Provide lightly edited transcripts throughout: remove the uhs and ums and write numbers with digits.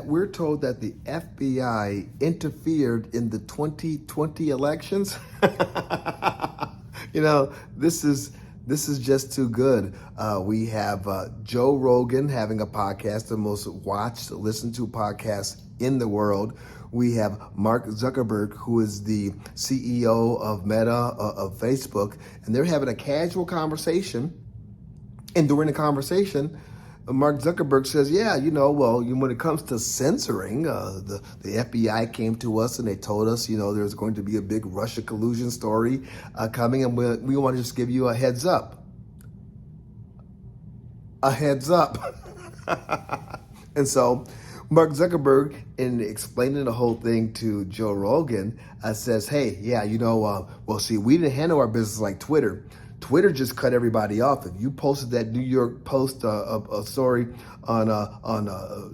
We're told that the FBI interfered in the 2020 elections. This is just too good. We have Joe Rogan having a podcast, the most watched, listened to podcast in the world. We have Mark Zuckerberg, who is the CEO of Meta, of Facebook, and they're having a casual conversation. And during the conversation, Mark Zuckerberg says, when it comes to censoring, the FBI came to us and they told us, there's going to be a big Russia collusion story coming, and we want to just give you a heads up. A heads up. And so Mark Zuckerberg, in explaining the whole thing to Joe Rogan, says, hey, we didn't handle our business like Twitter. Twitter just cut everybody off. If you posted that New York Post a story on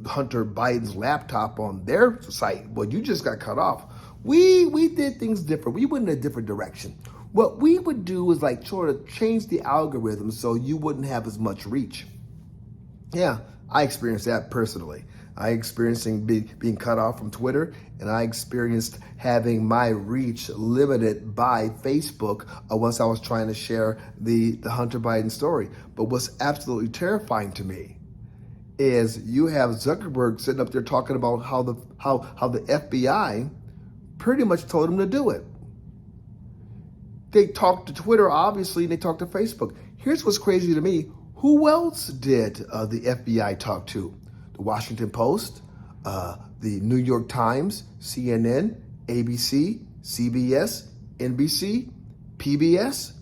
Hunter Biden's laptop on their site, well, you just got cut off. We did things different. We went in a different direction. What we would do is sort of change the algorithm so you wouldn't have as much reach. Yeah, I experienced that personally. I experienced being cut off from Twitter, and I experienced having my reach limited by Facebook once I was trying to share the Hunter Biden story. But what's absolutely terrifying to me is you have Zuckerberg sitting up there talking about how the FBI pretty much told him to do it. They talked to Twitter, obviously, and they talked to Facebook. Here's what's crazy to me. Who else did the FBI talk to? The Washington Post, the New York Times, CNN, ABC, CBS, NBC, PBS.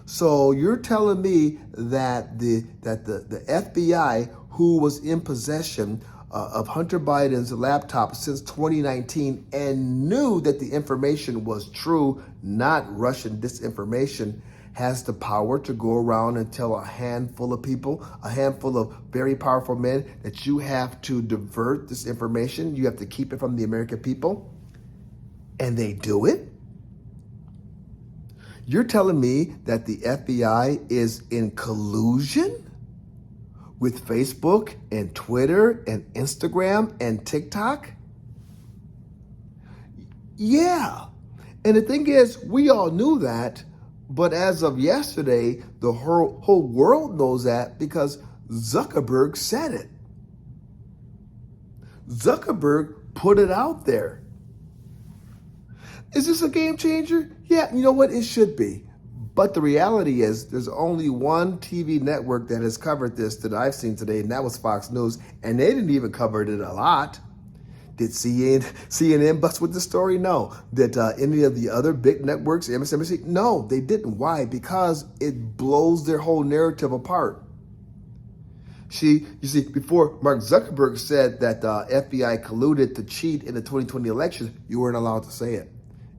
So you're telling me that the FBI, who was in possession of Hunter Biden's laptop since 2019 and knew that the information was true, not Russian disinformation, has the power to go around and tell a handful of people, a handful of very powerful men, that you have to divert this information, you have to keep it from the American people, and they do it? You're telling me that the FBI is in collusion with Facebook and Twitter and Instagram and TikTok? Yeah. And the thing is, we all knew that. But as of yesterday, the whole world knows that because Zuckerberg said it. Zuckerberg put it out there. Is this a game changer? Yeah, you know what? It should be. But the reality is there's only one TV network that has covered this that I've seen today, and that was Fox News, and they didn't even cover it a lot. Did CNN bust with the story? No. Did any of the other big networks, MSNBC? No, they didn't. Why? Because it blows their whole narrative apart. You see, before Mark Zuckerberg said that the FBI colluded to cheat in the 2020 elections, you weren't allowed to say it.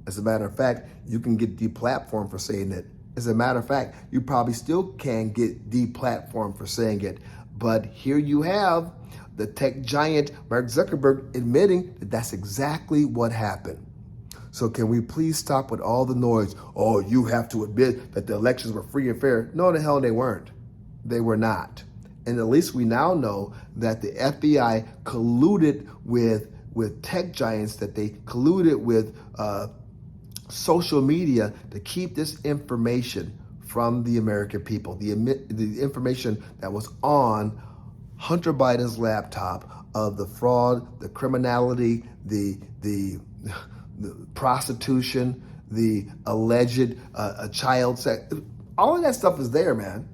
As a matter of fact, you can get deplatformed for saying it. As a matter of fact, you probably still can get deplatformed for saying it. But here you have the tech giant Mark Zuckerberg admitting that that's exactly what happened. So can we please stop with all the noise? Oh, you have to admit that the elections were free and fair. No, the hell they weren't. They were not. And at least we now know that the FBI colluded with tech giants, that they colluded with social media to keep this information from the American people, the information that was on Hunter Biden's laptop of the fraud, the criminality, the prostitution, the alleged child sex. All of that stuff is there, man.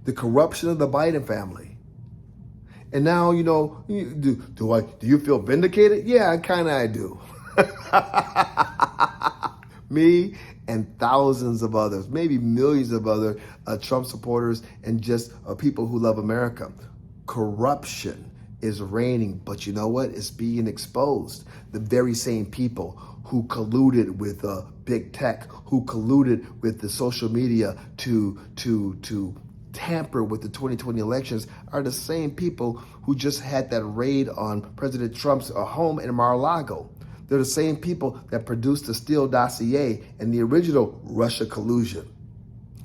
The corruption of the Biden family. And now, do you feel vindicated? Yeah, I do. Me and thousands of others, maybe millions of other Trump supporters and just people who love America. Corruption is reigning, but you know what? It's being exposed. The very same people who colluded with big tech, who colluded with the social media to tamper with the 2020 elections are the same people who just had that raid on President Trump's home in Mar-a-Lago. They're the same people that produced the Steele dossier and the original Russia collusion.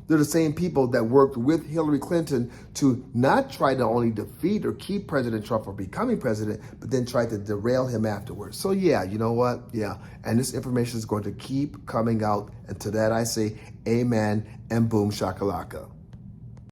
they're the same people that worked with Hillary Clinton to not try to only defeat or keep President Trump from becoming president, but then try to derail him afterwards. So yeah, you know what? Yeah. And this information is going to keep coming out. And to that I say amen and boom shakalaka.